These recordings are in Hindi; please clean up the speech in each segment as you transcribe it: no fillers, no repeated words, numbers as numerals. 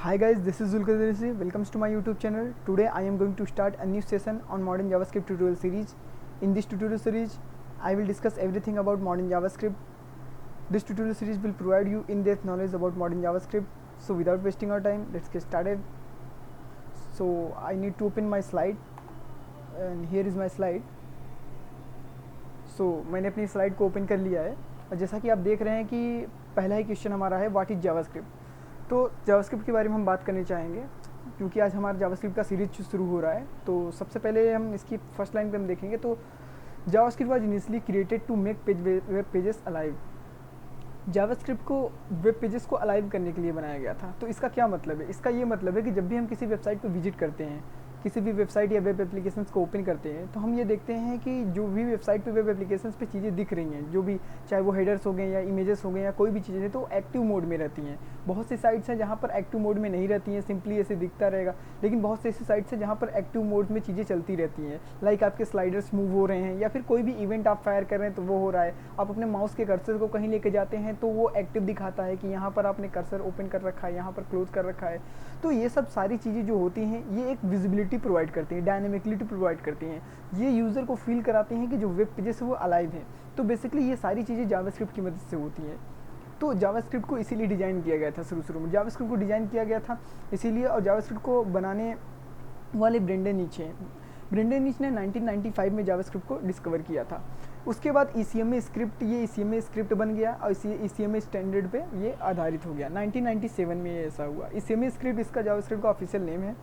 Hi guys, this is Zulkar Dirisi. Welcome to my YouTube channel. Today I am going to start a new session on modern JavaScript tutorial series. In this tutorial series, I will discuss everything about modern JavaScript. This tutorial series will provide you in-depth knowledge about modern JavaScript. So without wasting our time, let's get started. So I need to open my slide and here is my slide. So मैंने अपनी स्लाइड को ओपन कर लिया है और जैसा कि आप देख रहे हैं कि पहला ही क्वेश्चन हमारा है व्हाट इज़ जावास्क्रिप्ट। तो जावास्क्रिप्ट के बारे में हम बात करनी चाहेंगे क्योंकि आज हमारा जावास्क्रिप्ट का सीरीज शुरू हो रहा है। तो सबसे पहले हम इसकी फर्स्ट लाइन पे हम देखेंगे तो JavaScript was initially created to make web pages alive. JavaScript को वेब पेजेस को अलाइव करने के लिए बनाया गया था। तो इसका क्या मतलब है? इसका ये मतलब है कि जब भी हम किसी वेबसाइट पर विजिट करते हैं, किसी भी वेबसाइट या वेब एप्लीकेशंस को ओपन करते हैं, तो हम ये देखते हैं कि जो भी वेबसाइट पे वेब एप्लीकेशंस पे चीज़ें दिख रही हैं, जो भी चाहे वो हेडर्स हो गए या इमेजेस हो गए या कोई भी चीज़ें, तो एक्टिव मोड में रहती हैं। बहुत सी साइट्स हैं जहाँ पर एक्टिव मोड में नहीं रहती हैं, सिंपली ऐसे दिखता रहेगा। लेकिन बहुत सी ऐसी साइट्स हैं जहाँ पर एक्टिव मोड में चीज़ें चलती रहती हैं, लाइक आपके स्लाइडर्स मूव हो रहे हैं या फिर कोई भी इवेंट आप फायर कर रहे हैं तो वो हो रहा है। आप अपने माउस के कर्सर को कहीं लेके जाते हैं तो वो एक्टिव दिखाता है कि यहाँ पर आपने कर्सर ओपन कर रखा है, यहाँ पर क्लोज कर रखा है। तो ये सब सारी चीज़ें जो होती हैं ये एक विजिबिलिटी प्रोवाइड करती हैं, डायनेमिकलिटी प्रोवाइड करती हैं। ये यूज़र को फील कराती हैं कि जो वेब पेजेस है वो अलाइव हैं। तो बेसिकली ये सारी चीज़ें जावास्क्रिप्ट की मदद से होती हैं। तो जावास्क्रिप्ट को इसीलिए डिज़ाइन किया गया था। शुरू में जावास्क्रिप्ट को डिज़ाइन किया गया था इसीलिए, और जावास्क्रिप्ट को बनाने वाले ब्रेंडन नीच हैं। ब्रेंडन नीच ने 1995 में जावास्क्रिप्ट को डिस्कवर किया था। उसके बाद ECMA स्क्रिप्ट, ये ECMA स्क्रिप्ट बन गया और ECMA स्टैंडर्ड पे ये आधारित हो गया। 1997 में ये ऐसा हुआ। ECMA स्क्रिप्ट इसका जावास्क्रिप्ट का ऑफिशियल नेम है।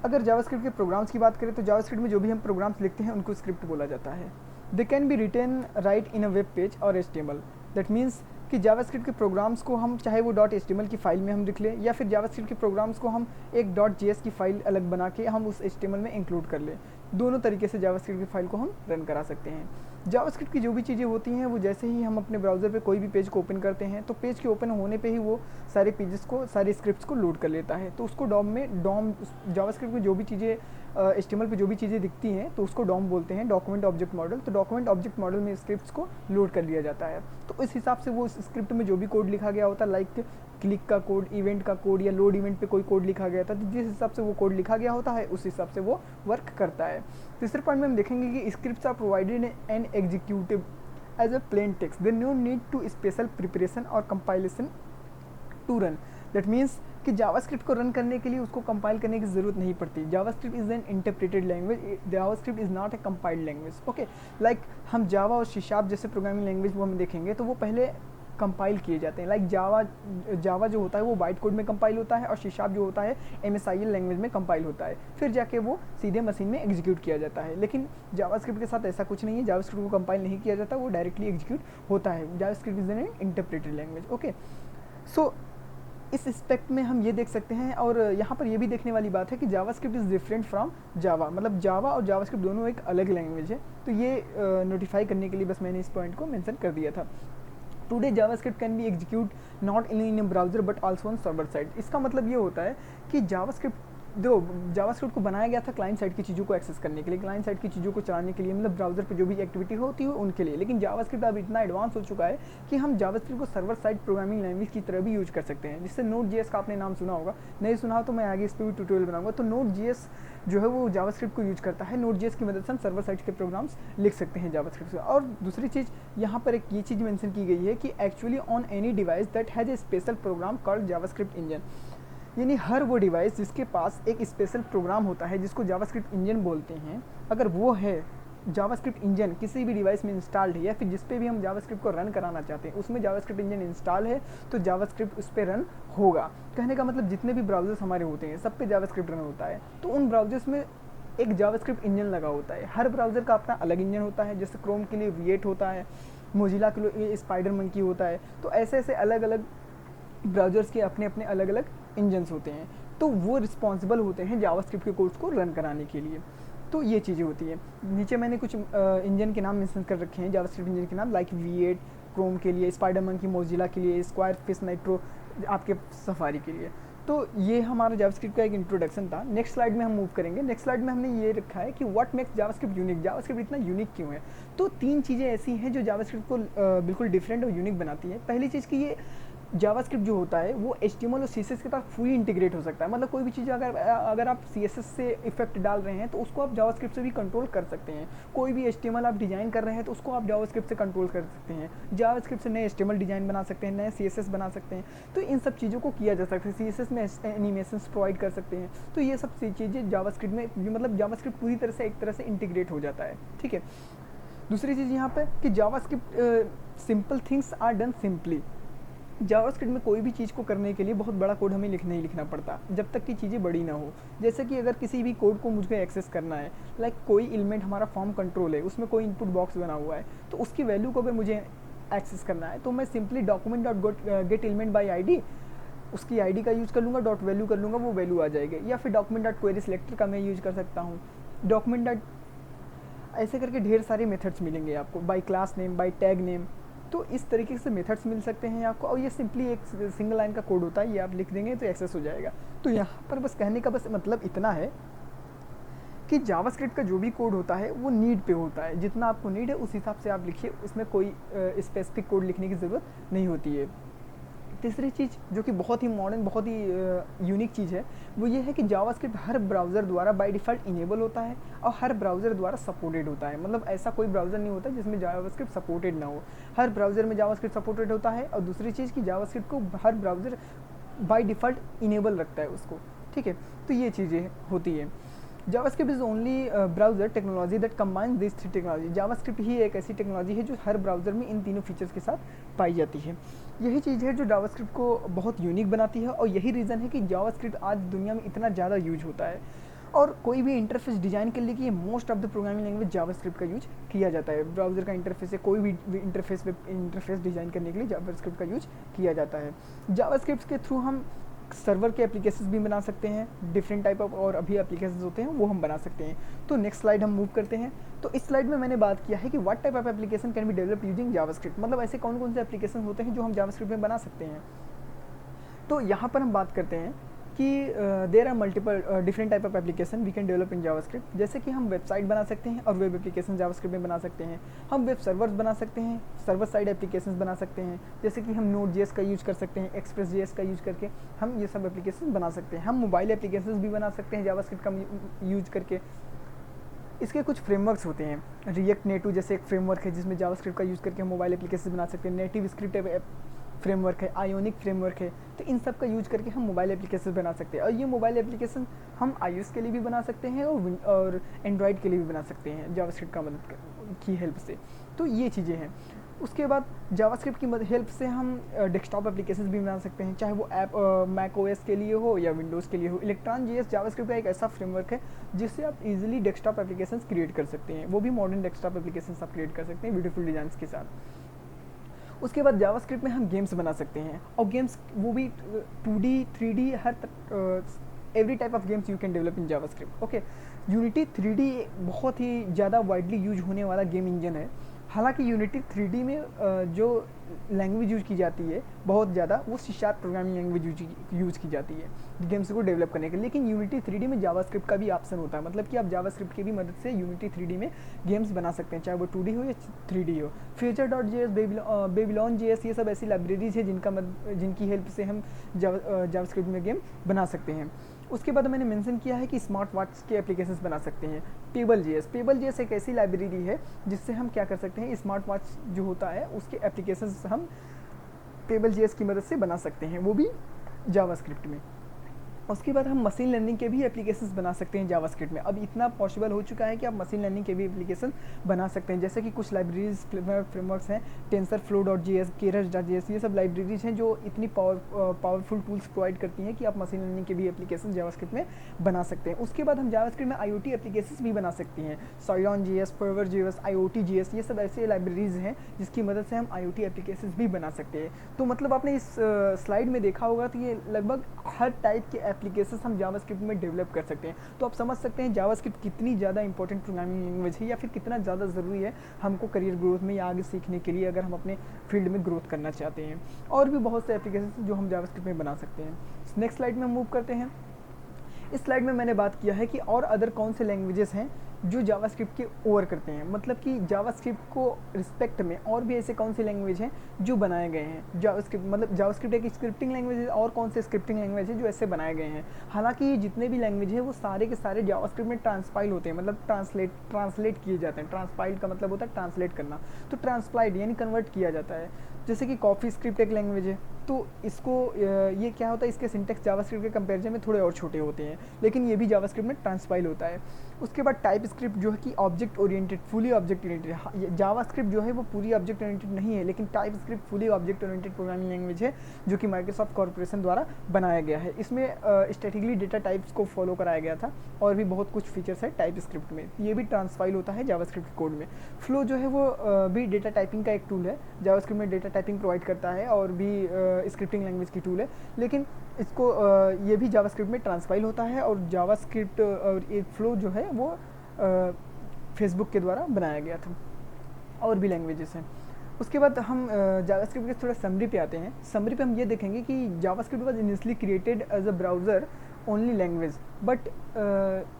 अगर जावास्क्रिप्ट के प्रोग्राम्स की बात करें तो जावास्क्रिप्ट में जो भी हम प्रोग्राम्स लिखते हैं उनको स्क्रिप्ट बोला जाता है। They can be written right in a web page और HTML। दैट मीन्स कि जावास्क्रिप्ट के प्रोग्राम्स को हम चाहे वो .html की फ़ाइल में हम लिख लें या फिर जावास्क्रिप्ट के प्रोग्राम्स को हम एक .js की फ़ाइल अलग बना के हम उस HTML में इंक्लूड कर लें। दोनों तरीके से जावास्क्रिप्ट की फ़ाइल को हम रन करा सकते हैं। जावास्क्रिप्ट की जो भी चीज़ें होती हैं वो जैसे ही हम अपने ब्राउज़र पे कोई भी पेज को ओपन करते हैं तो पेज के ओपन होने पे ही वो सारे पेजेस को, सारे स्क्रिप्ट्स को लोड कर लेता है। तो उसको डॉम जावास्क्रिप्ट में जो भी चीज़ें HTML पे जो भी चीज़ें दिखती हैं तो उसको डॉम बोलते हैं, डॉक्यूमेंट ऑब्जेक्ट मॉडल। तो डॉक्यूमेंट ऑब्जेक्ट मॉडल में स्क्रिप्ट्स को लोड कर लिया जाता है। तो इस हिसाब से वो स्क्रिप्ट में जो भी कोड लिखा गया होता है, लाइक क्लिक का कोड, इवेंट का कोड या लोड इवेंट पे कोई कोड लिखा गया था, तो जिस हिसाब से वो कोड लिखा गया होता है उस हिसाब से वो वर्क करता है। तीसरे पॉइंट में हम देखेंगे कि scripts are provided and executive as a plain text. They no need to special preparation और compilation to run. That means कि जावास्क्रिप्ट को रन करने के लिए उसको कंपाइल करने की ज़रूरत नहीं पड़ती। JavaScript is an interpreted language, JavaScript is not a compiled language. Okay, like हम जावा और C# जैसे प्रोग्रामिंग लैंग्वेज वो हम देखेंगे तो वो पहले कंपाइल किए जाते हैं। लाइक जावा जो होता है वो बाइट कोड में कंपाइल होता है और C# जो होता है MSIL लैंग्वेज में कंपाइल होता है, फिर जाके वो सीधे मशीन में एग्जीक्यूट किया जाता है। लेकिन जावास्क्रिप्ट के साथ ऐसा कुछ नहीं है, जावास्क्रिप्ट को कंपाइल नहीं किया जाता, वो डायरेक्टली एग्जीक्यूट होता है। JavaScript is an interpreted language. Okay, so इस एस्पेक्ट में हम ये देख सकते हैं। और यहाँ पर ये भी देखने वाली बात है कि JavaScript is different from Java, मतलब जावा और जावास्क्रिप्ट दोनों एक अलग लैंग्वेज है। तो ये नोटिफाई करने के लिए बस मैंने इस पॉइंट को मेंशन कर दिया था। Today JavaScript can be execute not in a browser but also on server side. इसका मतलब ये होता है कि जावास्क्रिप्ट को बनाया गया था क्लाइंट साइड की चीज़ों को एक्सेस करने के लिए, क्लाइंट साइड की चीज़ों को चलाने के लिए, मतलब ब्राउजर पे जो भी एक्टिविटी होती है उनके लिए। लेकिन जावास्क्रिप्ट अब इतना एडवांस हो चुका है कि हम जावास्क्रिप्ट को सर्वर साइड प्रोग्रामिंग लैंग्वेज की तरह भी यूज कर सकते हैं। जिससे Node.js का आपने नाम सुना होगा, नहीं सुना हो तो मैं आगे इस पर भी ट्यूटोरियल बनाऊंगा। तो Node.js जो है वो जावास्क्रिप्ट को यूज करता है। Node.js की मदद से हम सर्वर साइड के प्रोग्राम्स लिख सकते हैं जावास्क्रिप्ट से। और दूसरी चीज़ यहाँ पर एक ये चीज़ मेंशन की गई है कि actually on any device that has a special program called JavaScript engine. यानी हर वो डिवाइस जिसके पास एक स्पेशल प्रोग्राम होता है जिसको जावास्क्रिप्ट इंजन बोलते हैं, अगर वो है जावास्क्रिप्ट इंजन किसी भी डिवाइस में इंस्टॉल्ड है या फिर जिस पे भी हम जावास्क्रिप्ट को रन कराना चाहते हैं उसमें जावास्क्रिप्ट इंजन इंस्टॉल है तो जावास्क्रिप्ट उस पर रन होगा। कहने का मतलब जितने भी ब्राउजर्स हमारे होते हैं सब पे जावास्क्रिप्ट रन होता है। तो उन ब्राउजर्स में एक जावास्क्रिप्ट इंजन लगा होता है। हर ब्राउज़र का अपना अलग इंजन होता है। जैसे क्रोम के लिए V8 होता है, मोजिला के लिए स्पाइडर मंकी होता है। तो ऐसे ऐसे अलग अलग ब्राउजर्स के अपने अपने अलग अलग इंजन्स होते हैं, तो वो रिस्पॉन्सिबल होते हैं जावास्क्रिप्ट के कोड्स को रन कराने के लिए। तो ये चीज़ें होती हैं। नीचे मैंने कुछ इंजन के नाम मेंशन कर रखे हैं, जावास्क्रिप्ट इंजन के नाम, लाइक V8 क्रोम के लिए, स्पाइडर मंकी मोजिला के लिए, स्क्वायर फिश नाइट्रो आपके सफारी के लिए। तो ये हमारा जावास्क्रिप्ट का एक इंट्रोडक्शन था। नेक्स्ट स्लाइड में हम मूव करेंगे। नेक्स्ट स्लाइड में हमने ये रखा है कि what makes JavaScript unique, JavaScript इतना यूनिक क्यों है। तो 3 चीज़ें ऐसी हैं जो जावास्क्रिप्ट को बिल्कुल डिफरेंट और यूनिक बनाती हैं। पहली चीज़ कि ये जावास्क्रिप्ट जो होता है वो HTML और CSS के साथ फुली इंटीग्रेट हो सकता है। मतलब कोई भी चीज़ अगर आप CSS से इफेक्ट डाल रहे हैं तो उसको आप जावास्क्रिप्ट से भी कंट्रोल कर सकते हैं। कोई भी HTML आप डिज़ाइन कर रहे हैं तो उसको आप जावास्क्रिप्ट से कंट्रोल कर सकते हैं। जावास्क्रिप्ट से नए HTML डिज़ाइन बना सकते हैं, नए CSS बना सकते हैं। तो इन सब चीज़ों को किया जा सकता है। CSS में एनिमेशंस प्रोवाइड कर सकते हैं। तो ये सब चीज़ें जावास्क्रिप्ट में, मतलब जावास्क्रिप्ट पूरी तरह से एक तरह से इंटीग्रेट हो जाता है। ठीक है। दूसरी चीज़ यहाँ पे कि JavaScript simple things are done simply. JavaScript में कोई भी चीज़ को करने के लिए बहुत बड़ा कोड हमें नहीं लिखना पड़ता जब तक कि चीज़ें बड़ी ना हो। जैसे कि अगर किसी भी कोड को मुझे एक्सेस करना है, लाइक कोई एलिमेंट हमारा फॉर्म कंट्रोल है, उसमें कोई इनपुट बॉक्स बना हुआ है, तो उसकी वैल्यू को भी मुझे एक्सेस करना है, तो मैं simply document dot gate element by ID, उसकी ID का यूज़ कर लूँगा, डॉट वैल्यू कर लूँगा, वो वैल्यू आ जाएगी। या फिर डॉक्यूमेंट डॉट क्वेरी सिलेक्टर का मैं यूज़ कर सकता हूँ। डॉक्यूमेंट डॉट ऐसे करके ढेर सारे मेथड्स मिलेंगे आपको, by class name, by tag name. तो इस तरीके से मेथड्स मिल सकते हैं आपको, और ये सिंपली एक सिंगल लाइन का कोड होता है, ये आप लिख देंगे तो एक्सेस हो जाएगा। तो यहाँ पर बस कहने का बस मतलब इतना है कि जावास्क्रिप्ट का जो भी कोड होता है वो नीड पे होता है। जितना आपको नीड है उस हिसाब से आप लिखिए, उसमें कोई स्पेसिफिक कोड लिखने की ज़रूरत नहीं होती है। तीसरी चीज़ जो कि बहुत ही मॉडर्न, बहुत ही यूनिक चीज़ है, वो ये है कि जावास्क्रिप्ट हर ब्राउज़र द्वारा बाय डिफ़ॉल्ट इनेबल होता है और हर ब्राउज़र द्वारा सपोर्टेड होता है। मतलब ऐसा कोई ब्राउज़र नहीं होता जिसमें जावास्क्रिप्ट सपोर्टेड ना हो। हर ब्राउज़र में जावास्क्रिप्ट सपोर्टेड होता है। और दूसरी चीज़ कि जावास्क्रिप्ट को हर ब्राउज़र बाय डिफ़ॉल्ट इनेबल रखता है उसको। ठीक है, तो ये चीज़ें होती है। JavaScript is only browser technology that combines this three technology. JavaScript ही एक ऐसी टेक्नोलॉजी है जो हर ब्राउज़र में इन तीनों फीचर्स के साथ पाई जाती है। यही चीज़ है जो जावास्क्रिप्ट को बहुत यूनिक बनाती है, और यही रीज़न है कि जावास्क्रिप्ट आज दुनिया में इतना ज़्यादा यूज होता है। और कोई भी इंटरफेस डिज़ाइन के लिए कि most of the programming language JavaScript का यूज किया जाता है। ब्राउज़र का इंटरफेस है, कोई भी इंटरफेस डिज़ाइन करने के लिए जावास्क्रिप्ट का यूज किया जाता है। जावास्क्रिप्ट के थ्रू हम सर्वर के एप्लीकेशंस भी बना सकते हैं, डिफरेंट टाइप ऑफ और अभी एप्लीकेशंस होते हैं वो हम बना सकते हैं। तो नेक्स्ट स्लाइड हम मूव करते हैं। तो इस स्लाइड में मैंने बात किया है कि what type of application can be develop using JavaScript. मतलब ऐसे कौन कौन से एप्लीकेशन होते हैं जो हम जावास्क्रिप्ट में बना सकते हैं। तो यहाँ पर हम बात करते हैं कि there are multiple different type of application we can develop in JavaScript. जैसे कि हम वेबसाइट बना सकते हैं और वेब एप्लीकेशन जावास्क्रिप्ट में बना सकते हैं। हम वेब सर्वर्स बना सकते हैं, सर्वर साइड एप्लीकेशंस बना सकते हैं। जैसे कि हम Node.js का यूज़ कर सकते हैं, Express.js का यूज़ करके हम ये सब एप्लीकेशन बना सकते हैं। हम मोबाइल एप्लीकेशंस भी बना सकते हैं जावास्क्रिप्ट का यूज़ करके। इसके कुछ फ्रेमवर्क्स होते हैं, रिएक्ट नेटिव जैसे एक फ्रेमवर्क है जिसमें जावास्क्रिप्ट का यूज़ करके हम मोबाइल एप्लीकेशन बना सकते हैं। नेटिव स्क्रिप्ट फ्रेमवर्क है, आयोनिक फ्रेमवर्क है। तो इन सब का यूज करके हम मोबाइल एप्लीकेशन बना सकते हैं, और ये मोबाइल एप्लीकेशन हम iOS के लिए भी बना सकते हैं और एंड्रॉयड के लिए भी बना सकते हैं जावास्क्रिप्ट का मदद की हेल्प से। तो ये चीज़ें हैं। उसके बाद जावास्क्रिप्ट की हेल्प से हम डेस्कटॉप एप्लीकेशन भी बना सकते हैं, चाहे वो ऐप मैक OS के लिए हो या विंडोज़ के लिए हो। Electron.js जावास्क्रिप्ट का एक ऐसा फ्रेमवर्क है जिससे आप इजीली डेस्कटॉप एप्लीकेशन क्रिएट कर सकते हैं। वो भी मॉडर्न डेस्कटॉप एप्लीकेशन आप क्रिएट कर सकते हैं ब्यूटीफुल डिज़ाइन के साथ। उसके बाद जावास्क्रिप्ट में हम गेम्स बना सकते हैं, और गेम्स वो भी 2D 3D her every type of games you can develop in JavaScript. Okay, unity 3D बहुत ही ज़्यादा वाइडली यूज होने वाला गेम इंजन है। हालांकि यूनिटी 3D में जो लैंग्वेज यूज की जाती है बहुत ज़्यादा, वो C# प्रोग्रामिंग लैंग्वेज यूज की जाती है गेम्स को डेवलप करने के लिए। लेकिन यूनिटी 3D में जावास्क्रिप्ट का भी ऑप्शन होता है, मतलब कि आप जावास्क्रिप्ट की भी मदद से यूनिटी 3D में गेम्स बना सकते हैं, चाहे वो 2D हो या 3D हो। Future.js, Babylon.js ये सब ऐसी लाइब्रेरीज है जिनकी हेल्प से हम जावास्क्रिप्ट में गेम बना सकते हैं। उसके बाद मैंने मेंशन किया है कि स्मार्ट वॉच के एप्लीकेशंस बना सकते हैं। Pebble.js एक ऐसी लाइब्रेरी है जिससे हम क्या कर सकते हैं, स्मार्ट वॉच जो होता है उसके एप्लीकेशंस हम Pebble.js की मदद से बना सकते हैं, वो भी जावास्क्रिप्ट में। उसके बाद हम मशीन लर्निंग के भी एप्लीकेशंस बना सकते हैं जावास्क्रिप्ट में। अब इतना पॉसिबल हो चुका है कि आप मशीन लर्निंग के भी एप्लीकेशन बना सकते हैं। जैसे कि कुछ लाइब्रेरीज फ्रेमवर्क्स हैं, TensorFlow.js, Keras.js, ये सब लाइब्रेरीज हैं जो इतनी पावरफुल टूल्स प्रोवाइड करती हैं कि आप मशीन लर्निंग के भी एप्लीकेशन जावास्क्रिप्ट में बना सकते हैं। उसके बाद हम जावास्क्रिप्ट में IoT एप्लीकेशन भी बना सकते हैं। Scion.js, Perver.js, IoT.js, ये सब ऐसे लाइब्रेरीज हैं जिसकी मदद से हम IoT एप्लीकेशन भी बना सकते हैं। तो मतलब आपने इस स्लाइड में देखा होगा तो ये लगभग हर टाइप के एप्लीकेशंस हम जावास्क्रिप्ट में डेवलप कर सकते हैं। तो आप समझ सकते हैं जावास्क्रिप्ट कितनी ज़्यादा इंपॉर्टेंट प्रोग्रामिंग लैंग्वेज है, या फिर कितना ज़्यादा ज़रूरी है हमको करियर ग्रोथ में या आगे सीखने के लिए, अगर हम अपने फील्ड में ग्रोथ करना चाहते हैं। और भी बहुत से एप्लीकेशन जो हम जावास्क्रिप्ट में बना सकते हैं। नेक्स्ट स्लाइड में मूव करते हैं। इस स्लाइड में मैंने बात किया है कि और अदर कौन से लैंग्वेजेस हैं जो जावास्क्रिप्ट के ओवर करते हैं, मतलब कि जावास्क्रिप्ट को रिस्पेक्ट में और भी ऐसे कौन से लैंग्वेज हैं जो बनाए गए हैं। जावास्क्रिप्ट मतलब जावास्क्रिप्ट एक स्क्रिप्टिंग लैंग्वेज है, और कौन से स्क्रिप्टिंग लैंग्वेज है जो ऐसे बनाए गए हैं। हालांकि जितने भी लैंग्वेज है वो सारे के सारे जावास्क्रिप्ट में ट्रांसपाइल होते हैं, मतलब ट्रांसलेट किए जाते हैं। ट्रांसपाइल का मतलब होता है ट्रांसलेट करना, तो ट्रांसप्लाइड यानी कन्वर्ट किया जाता है। जैसे कि कॉफ़ी स्क्रिप्ट एक लैंग्वेज है, तो इसको ये क्या होता है, इसके सिंटेक्स जावास्क्रिप्ट के कंपैरिजन में थोड़े और छोटे होते हैं, लेकिन ये भी जावास्क्रिप्ट में ट्रांसपाइल होता है। उसके बाद टाइप स्क्रिप्ट जो है कि object oriented, fully object oriented. JavaScript जो है वो पूरी ऑब्जेक्ट ओरिएंटेड नहीं है, लेकिन type script fully object oriented programming language है जो कि माइक्रोसॉफ्ट कॉर्पोरेशन द्वारा बनाया गया है। इसमें स्टैटिकली डेटा टाइप्स को फॉलो कराया गया था, और भी बहुत कुछ फीचर्स है टाइप स्क्रिप्ट में। ये भी ट्रांसपाइल होता है जावास्क्रिप्ट के कोड में। फ्लो जो है वो भी डेटा टाइपिंग का एक टूल है, जावास्क्रिप्ट में डेटा टाइपिंग प्रोवाइड करता है, और भी स्क्रिप्टिंग लैंग्वेज की टूल है, लेकिन इसको ये भी जावास्क्रिप्ट में ट्रांसपाइल होता है। और जावास्क्रिप्ट और एक फ्लो जो है वो फेसबुक के द्वारा बनाया गया था। और भी लैंग्वेजेस हैं। उसके बाद हम जावास्क्रिप्ट के थोड़ा समरी पे आते हैं। समरी पे हम ये देखेंगे कि JavaScript was initially created as a browser only language but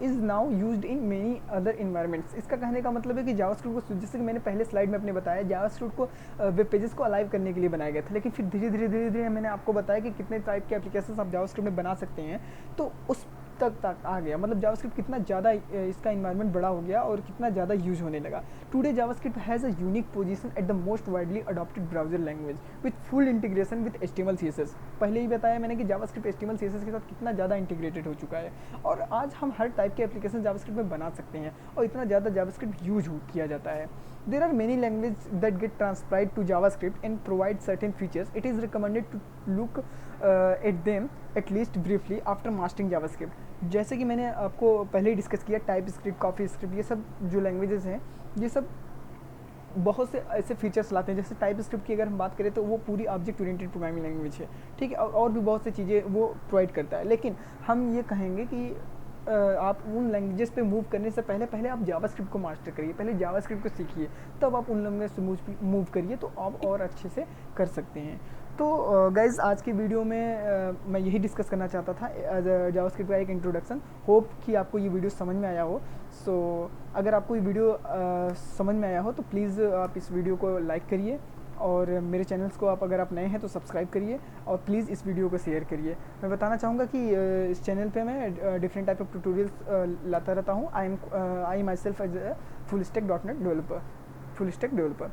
is now used in many other environments. इसका कहने का मतलब है कि जावास्क्रिप्ट को, जैसे कि मैंने पहले स्लाइड में अपने बताया, जावास्क्रिप्ट को वेब पेजेस को अलाइव करने के लिए बनाया गया था, लेकिन फिर धीरे धीरे मैंने आपको बताया कि कितने टाइप के एप्लीकेशन आप जावास्क्रिप्ट में बना सकते हैं, तो उस तक आ गया। मतलब जावास्क्रिप्ट कितना ज़्यादा इसका इन्वायरमेंट बड़ा हो गया और कितना ज़्यादा यूज होने लगा। Today JavaScript has a unique position at the most widely adopted browser language with full integration with HTML CSS। पहले ही बताया मैंने कि जावास्क्रिप्ट HTML CSS के साथ कितना ज़्यादा इंटीग्रेटेड हो चुका है, और आज हम हर टाइप के एप्लीकेशन जावास्क्रिप्ट में बना सकते हैं, और इतना ज़्यादा जावास्क्रिप्ट यूज किया जाता है। There are many languages that get transcribed to JavaScript and provide certain features. It is recommended to look at them at least briefly after mastering JavaScript. जैसे कि मैंने आपको पहले ही डिस्कस किया, टाइप स्क्रिप्ट, कॉफ़ी स्क्रिप्ट, ये सब जो लैंग्वेजेस हैं, ये सब बहुत से ऐसे फीचर्स लाते हैं। जैसे टाइप स्क्रिप्ट की अगर हम बात करें तो वो पूरी ऑब्जेक्ट ओरिएंटेड प्रोग्रामिंग लैंग्वेज है, ठीक है, और भी बहुत सी चीज़ें वो प्रोवाइड करता है। लेकिन हम ये कहेंगे कि आप उन लैंग्वेजेस पे मूव करने से पहले आप जावास्क्रिप्ट को मास्टर करिए, पहले जावास्क्रिप्ट को सीखिए, तब आप उन लैंग्वेज से मूव करिए, तो आप और अच्छे से कर सकते हैं। तो गाइज़ आज की वीडियो में मैं यही डिस्कस करना चाहता था, जावास्क्रिप्ट का एक इंट्रोडक्शन। होप कि आपको ये वीडियो समझ में आया हो। सो अगर आपको ये वीडियो समझ में आया हो तो प्लीज़ आप इस वीडियो को लाइक करिए, और मेरे चैनल्स को अगर आप नए हैं तो सब्सक्राइब करिए, और प्लीज़ इस वीडियो को शेयर करिए। मैं बताना चाहूँगा कि इस चैनल पे मैं डिफरेंट टाइप ऑफ ट्यूटोरियल्स लाता रहता हूँ। I myself as a full stack developer.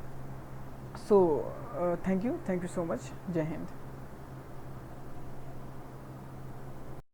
So thank you so much. जय हिंद।